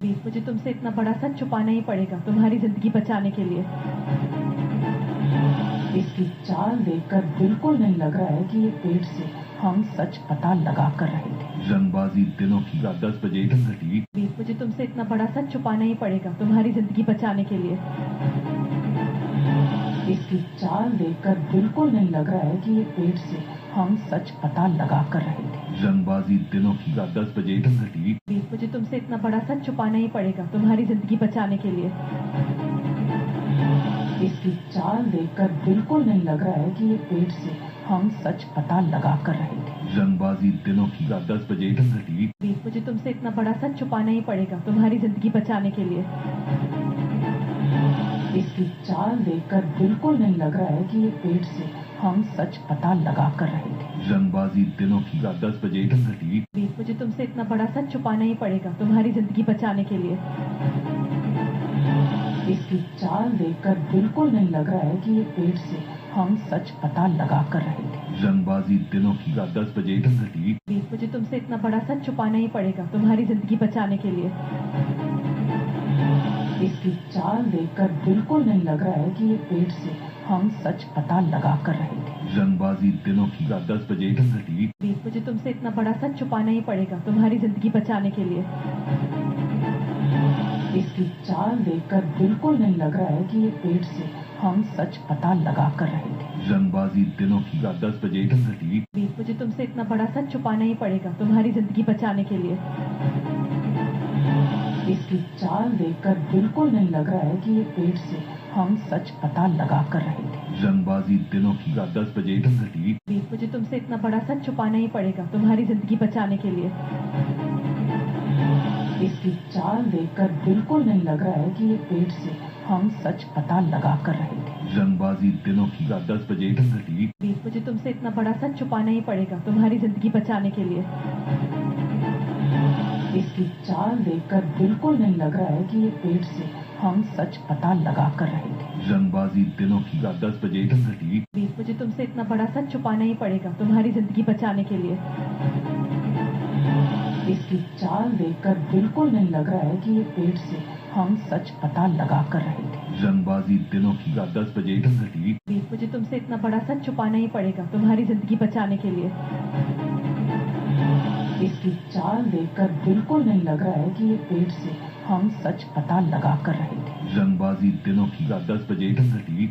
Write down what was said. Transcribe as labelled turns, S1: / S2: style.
S1: वीर, मुझे तुमसे इतना बड़ा सच छुपाना ही पड़ेगा तुम्हारी जिंदगी बचाने के लिए।
S2: इसकी चाल देखकर बिल्कुल नहीं लग रहा है कि ये पेट से हम सच पता लगा कर रहे थे।
S3: जंगबाजी दिनों की रात 10 बजे घटी।
S1: वीर, मुझे तुमसे इतना बड़ा सच छुपाना ही पड़ेगा तुम्हारी जिंदगी बचाने के लिए।
S2: इसकी चाल देखकर बिल्कुल नहीं लग रहा है कि ये पेट से हम सच पता लगा कर रहे थे।
S3: जंगबाजी दिनों की रात 10 बजे घटी।
S1: वीर, मुझे तुमसे इतना बड़ा सच छुपाना ही पड़ेगा तुम्हारी जिंदगी बचाने के लिए।
S2: इसकी चाल देखकर बिल्कुल नहीं लग रहा है कि ये पेट से हम सच पता लगा कर रहे थे।
S3: जंगबाजी दिनों की रात 10 बजे घटी।
S1: वीर, मुझे तुमसे इतना बड़ा सच छुपाना ही पड़ेगा तुम्हारी जिंदगी बचाने के लिए।
S2: इसकी चाल देखकर बिल्कुल नहीं लग रहा है कि ये पेट से हम सच पता लगा कर रहे थे।
S3: जंगबाजी दिनों की रात 10 बजे घटी।
S1: वीर, मुझे तुमसे इतना बड़ा सच छुपाना ही पड़ेगा तुम्हारी जिंदगी बचाने के लिए।
S2: इसकी चाल देखकर बिल्कुल नहीं लग रहा है कि ये पेट से हम सच पता लगा कर रहे थे।
S3: जंगबाजी दिनों की रात 10 बजे घटी।
S1: वीर, मुझे तुमसे इतना बड़ा सच छुपाना ही पड़ेगा तुम्हारी जिंदगी बचाने के लिए।
S2: इसकी चाल देखकर बिल्कुल नहीं लग रहा है कि ये पेट से हम सच पता लगा कर रहे थे।
S3: जंगबाजी दिनों की रात 10 बजे घटी।
S1: वीर, मुझे तुमसे इतना बड़ा सच छुपाना ही पड़ेगा तुम्हारी जिंदगी बचाने के लिए।
S2: इसकी चाल देखकर बिल्कुल नहीं लग रहा है कि ये पेट से हम सच पता लगा कर रहे थे।
S3: जंगबाजी दिनों की रात 10 बजे घटी।
S1: वीर, मुझे तुमसे इतना बड़ा सच छुपाना ही पड़ेगा तुम्हारी जिंदगी बचाने के लिए।
S2: इसकी चाल देखकर बिल्कुल नहीं लग रहा है कि ये पेट से हम सच पता लगा कर रहे थे।
S3: जंगबाजी दिनों की रात 10 बजे घटी।
S1: वीर, मुझे तुमसे इतना बड़ा सच छुपाना ही पड़ेगा तुम्हारी जिंदगी बचाने के लिए।
S2: इसकी चाल देखकर बिल्कुल नहीं लग रहा है कि ये पेट से हम सच पता लगा कर रहे थे।
S3: जंगबाजी दिनों की रात 10 बजे घटी।
S1: वीर, मुझे तुमसे इतना बड़ा सच छुपाना ही पड़ेगा तुम्हारी जिंदगी बचाने के लिए।
S2: इसकी चाल देखकर बिल्कुल नहीं लग रहा है कि ये पेट से हम सच पता लगा कर रहे थे।
S3: जंगबाजी दिनों की रात 10 बजे घटी।
S1: वीर, मुझे तुमसे इतना बड़ा सच छुपाना ही पड़ेगा तुम्हारी जिंदगी बचाने के लिए।
S2: इसकी चाल देखकर बिल्कुल नहीं लग रहा है कि ये पेट से हम सच पता लगा कर रहे थे।
S3: जंगबाजी दिनों की रात 10 बजे घटी।
S1: वीर, मुझे तुमसे इतना बड़ा सच छुपाना ही पड़ेगा तुम्हारी जिंदगी बचाने के लिए।
S2: इसकी चाल देखकर बिल्कुल नहीं लग रहा है कि ये पेट से हम सच पता लगा कर रहे थे।
S3: जंगबाजी दिनों की रात 10 बजे घटी।